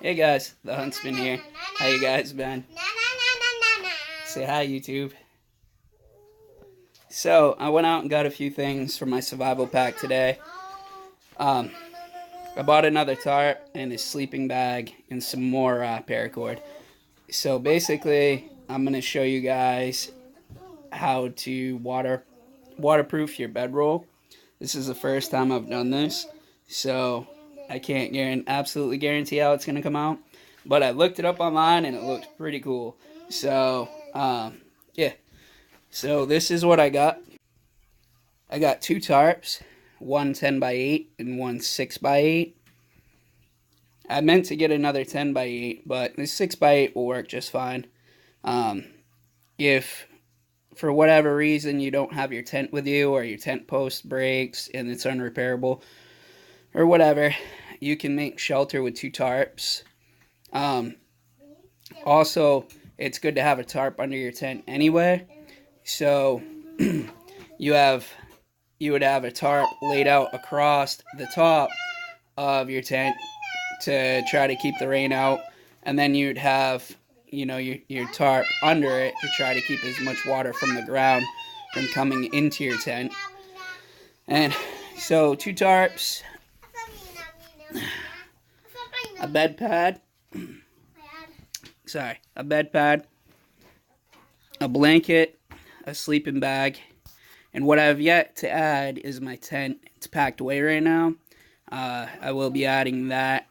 Hey guys, the Huntsman here. How you guys been? Say hi, YouTube. So, I went out and got a few things for my survival pack today. Um, I bought another tarp and a sleeping bag and some more paracord. So basically, I'm going to show you guys how to waterproof your bedroll. This is the first time I've done this, so I can't absolutely guarantee how it's going to come out. But I looked it up online and it looked pretty cool. So, yeah. So this is what I got. I got two tarps, one 10 by 8 and one 6 by 8. I meant to get another 10 by 8, but this 6 by 8 will work just fine. If for whatever reason you don't have your tent with you, or your tent post breaks and it's unrepairable or whatever, you can make shelter with two tarps. Also, it's good to have a tarp under your tent anyway. So you would have a tarp laid out across the top of your tent to try to keep the rain out, and then you'd have your tarp under it to try to keep as much water from the ground from coming into your tent. And so two tarps, a bed pad, a blanket, a sleeping bag, and what I've yet to add is my tent. It's packed away right now. I will be adding that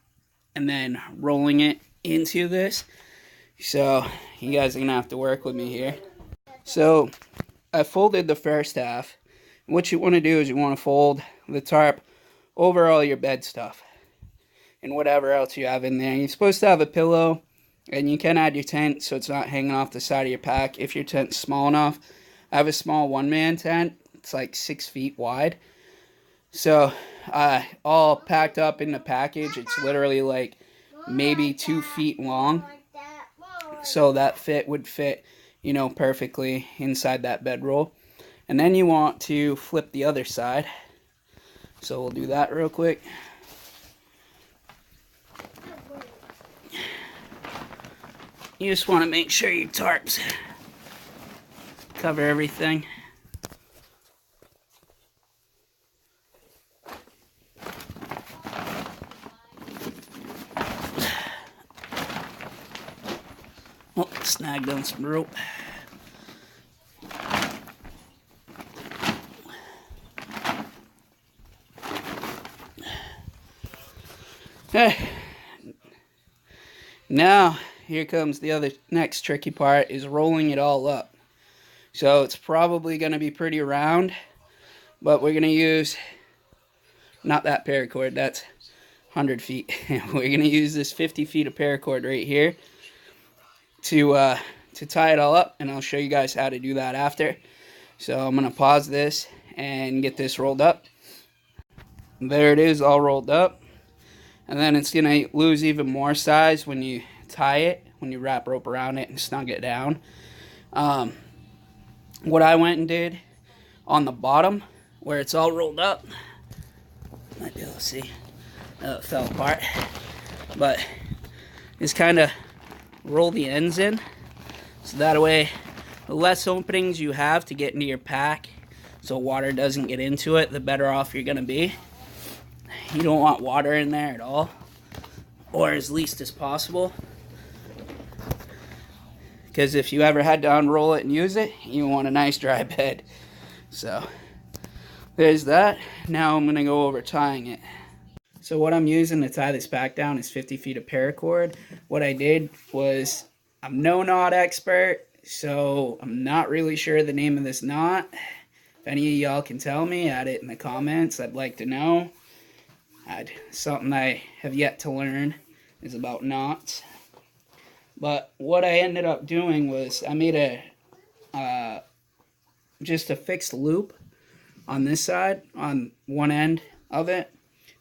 and then rolling it into this. So you guys are going to have to work with me here. So I folded the first half. What you want to do is you want to fold the tarp over all your bed stuff and whatever else you have in there. You're supposed to have a pillow, and you can add your tent so it's not hanging off the side of your pack if your tent's small enough. I have a small one-man tent. It's like 6 feet wide. So all packed up in the package, it's literally like maybe 2 feet long. So that would fit, perfectly inside that bedroll. And then you want to flip the other side. So we'll do that real quick. You just want to make sure your tarps cover everything. Oh, snagged on some rope. Okay. Now, here comes the next tricky part, is rolling it all up. So it's probably going to be pretty round, but we're going to use, not that paracord, that's 100 feet. We're going to use this 50 feet of paracord right here to tie it all up, and I'll show you guys how to do that after. So I'm going to pause this and get this rolled up. There it is, all rolled up. And then it's going to lose even more size when you tie it, when you wrap rope around it and snug it down. What I went and did on the bottom, where it's all rolled up, might be able to see, it fell apart, but just kind of roll the ends in, so that way the less openings you have to get into your pack so water doesn't get into it, the better off you're going to be. You don't want water in there at all, or as least as possible, because if you ever had to unroll it and use it, you want a nice dry bed. So there's that. Now I'm going to go over tying it. So what I'm using to tie this pack down is 50 feet of paracord. What I did was, I'm no knot expert, so I'm not really sure the name of this knot. If any of y'all can tell me, add it in the comments. I'd like to know. Something I have yet to learn is about knots. But what I ended up doing was I made just a fixed loop on this side, on one end of it.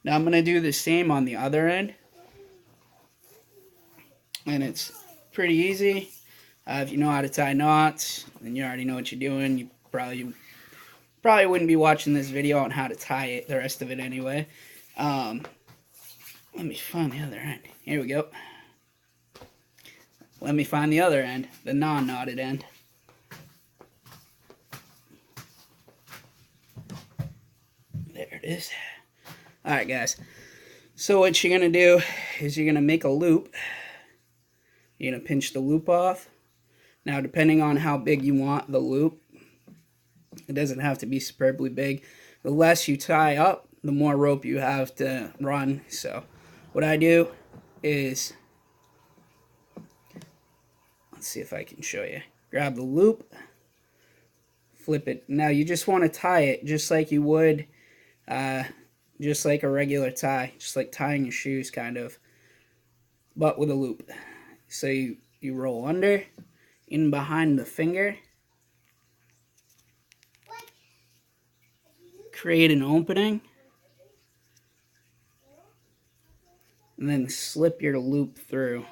Now I'm going to do the same on the other end. And it's pretty easy. If you know how to tie knots, then you already know what you're doing. You probably wouldn't be watching this video on how to tie it, the rest of it anyway. Let me find the other end. Here we go. let me find the other end, the non-knotted end. There it is. Alright guys, so what you're going to do is you're going to make a loop. You're going to pinch the loop off. Now depending on how big you want the loop, it doesn't have to be superbly big. The less you tie up, the more rope you have to run. So what I do is, let's see if I can show you. Grab the loop, flip it. Now you just want to tie it just like you would, just like a regular tie, just like tying your shoes kind of, but with a loop. So you roll under, in behind the finger, create an opening, and then slip your loop through.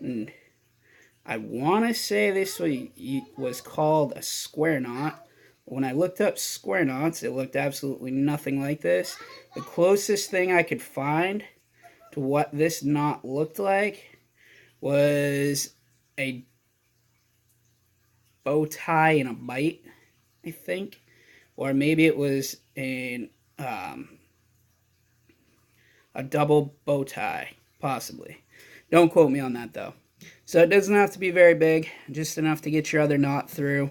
And I want to say this was called a square knot. When I looked up square knots, it looked absolutely nothing like this. The closest thing I could find to what this knot looked like was a bow tie and a bite, I think. Or maybe it was a double bow tie, possibly. Don't quote me on that, though. So it doesn't have to be very big, just enough to get your other knot through.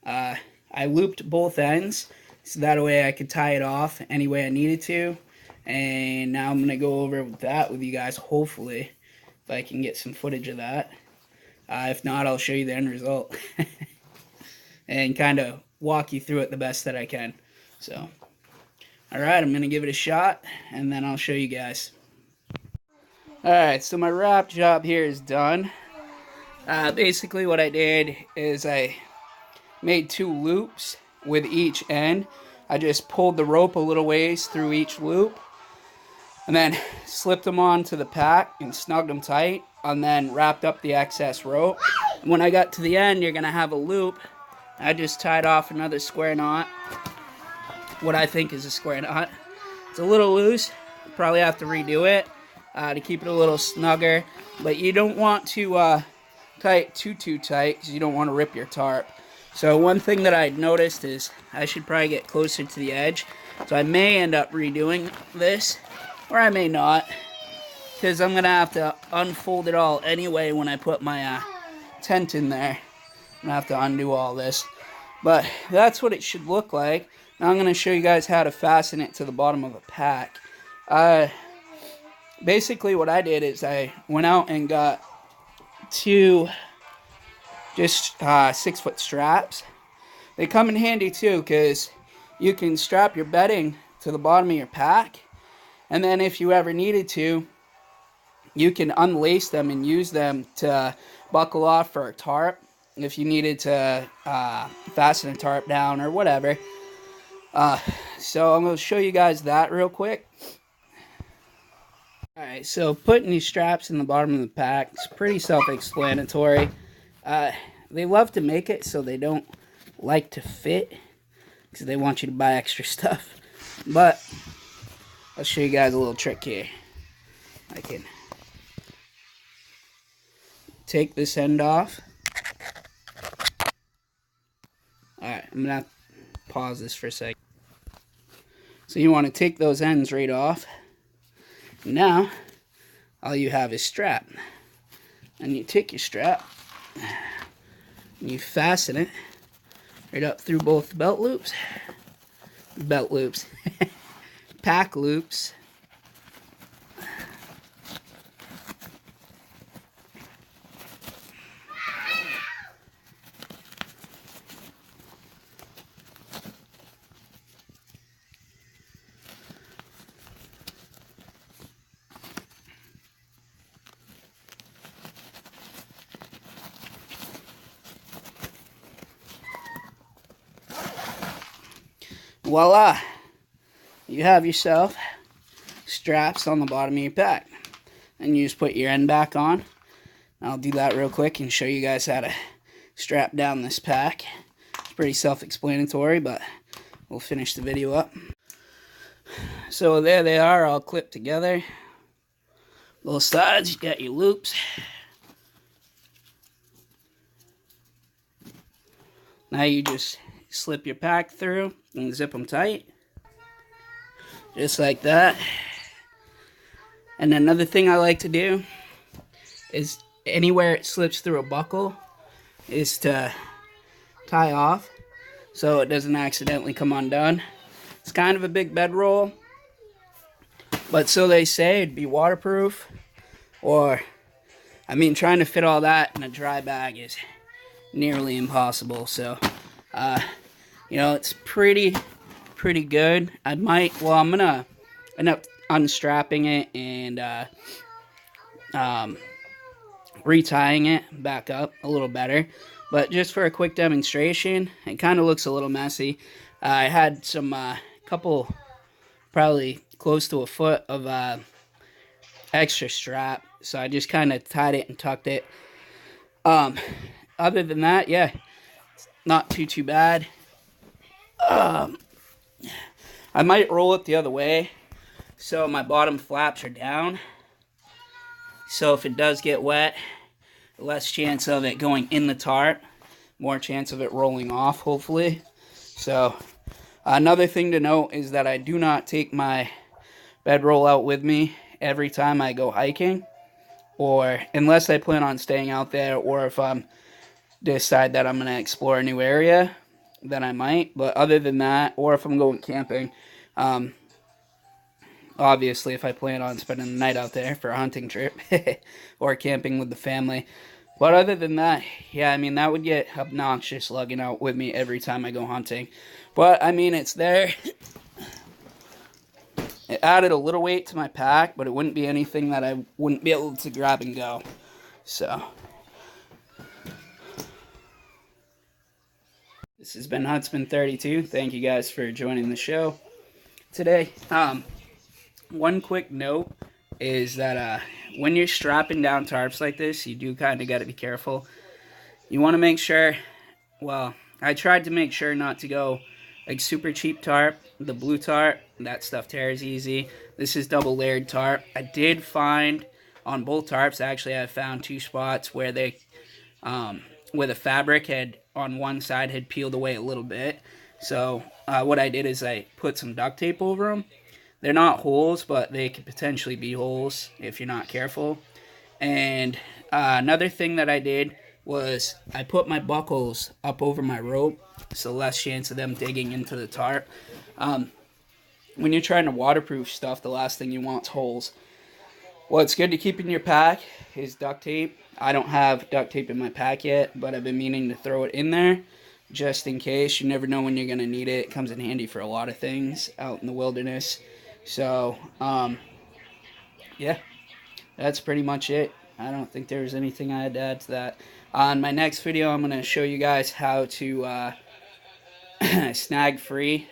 I looped both ends, so that way I could tie it off any way I needed to. And now I'm going to go over that with you guys, hopefully, if I can get some footage of that. If not, I'll show you the end result. And kind of walk you through it the best that I can. So, alright, I'm going to give it a shot, and then I'll show you guys. Alright, so my wrap job here is done. Basically what I did is I made 2 loops with each end. I just pulled the rope a little ways through each loop, and then slipped them onto the pack and snugged them tight, and then wrapped up the excess rope. And when I got to the end, you're going to have a loop. I just tied off another square knot, what I think is a square knot. It's a little loose, probably have to redo it to keep it a little snugger, but you don't want to tie it too tight because you don't want to rip your tarp. So one thing that I noticed is I should probably get closer to the edge, so I may end up redoing this, or I may not, because I'm going to have to unfold it all anyway when I put my tent in there. I'm going to have to undo all this. But that's what it should look like. Now I'm going to show you guys how to fasten it to the bottom of a pack. Basically what I did is I went out and got 2 just 6-foot straps. They come in handy too because you can strap your bedding to the bottom of your pack. And then if you ever needed to, you can unlace them and use them to buckle off for a tarp. If you needed to fasten a tarp down or whatever. So I'm going to show you guys that real quick. Alright, so putting these straps in the bottom of the pack is pretty self-explanatory. They love to make it so they don't like to fit, because they want you to buy extra stuff. But I'll show you guys a little trick here. I can take this end off. Alright, I'm going to pause this for a second. So you want to take those ends right off. Now, all you have is strap. And you take your strap, and you fasten it right up through both belt loops. Pack loops. Voila! You have yourself straps on the bottom of your pack. And you just put your end back on. I'll do that real quick and show you guys how to strap down this pack. It's pretty self-explanatory, but we'll finish the video up. So there they are, all clipped together. Both sides, you got your loops. Now you just slip your pack through and zip them tight. Just like that. And another thing I like to do is anywhere it slips through a buckle is to tie off so it doesn't accidentally come undone. It's kind of a big bedroll, but so they say, it'd be waterproof. Or, I mean, trying to fit all that in a dry bag is nearly impossible. So, you know, it's pretty good. I'm gonna end up unstrapping it and retying it back up a little better. But just for a quick demonstration, it kind of looks a little messy. I had some couple, probably close to a foot of extra strap, so I just kind of tied it and tucked it. Other than that, yeah, not too bad. I might roll it the other way so my bottom flaps are down, so if it does get wet, less chance of it going in the tarp, more chance of it rolling off, hopefully. So another thing to note is that I do not take my bedroll out with me every time I go hiking, or unless I plan on staying out there, or if I decide that I'm going to explore a new area, then I might. But other than that, or if I'm going camping, obviously if I plan on spending the night out there for a hunting trip or camping with the family. But other than that, yeah, I mean, that would get obnoxious lugging out with me every time I go hunting. But I mean, it's there. It added a little weight to my pack, but it wouldn't be anything that I wouldn't be able to grab and go. So, this has been Huntsman32. Thank you guys for joining the show today. One quick note is that when you're strapping down tarps like this, you do kind of got to be careful. You want to make sure, well, I tried to make sure not to go like super cheap tarp, the blue tarp, that stuff tears easy. This is double layered tarp. I did find on both tarps, actually I found two spots where they, where the fabric had on one side had peeled away a little bit. So what I did is I put some duct tape over them. They're not holes, but they could potentially be holes if you're not careful. And another thing that I did was I put my buckles up over my rope, so less chance of them digging into the tarp. When you're trying to waterproof stuff, the last thing you want is holes. What's good to keep in your pack is duct tape. I don't have duct tape in my pack yet, but I've been meaning to throw it in there just in case. You never know when you're going to need it. It comes in handy for a lot of things out in the wilderness. So, yeah, that's pretty much it. I don't think there's anything I had to add to that. On my next video, I'm going to show you guys how to snag-free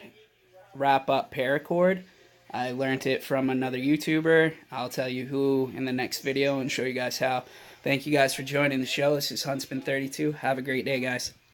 wrap up paracord. I learned it from another YouTuber. I'll tell you who in the next video and show you guys how. Thank you guys for joining the show. This is Huntsman32. Have a great day, guys.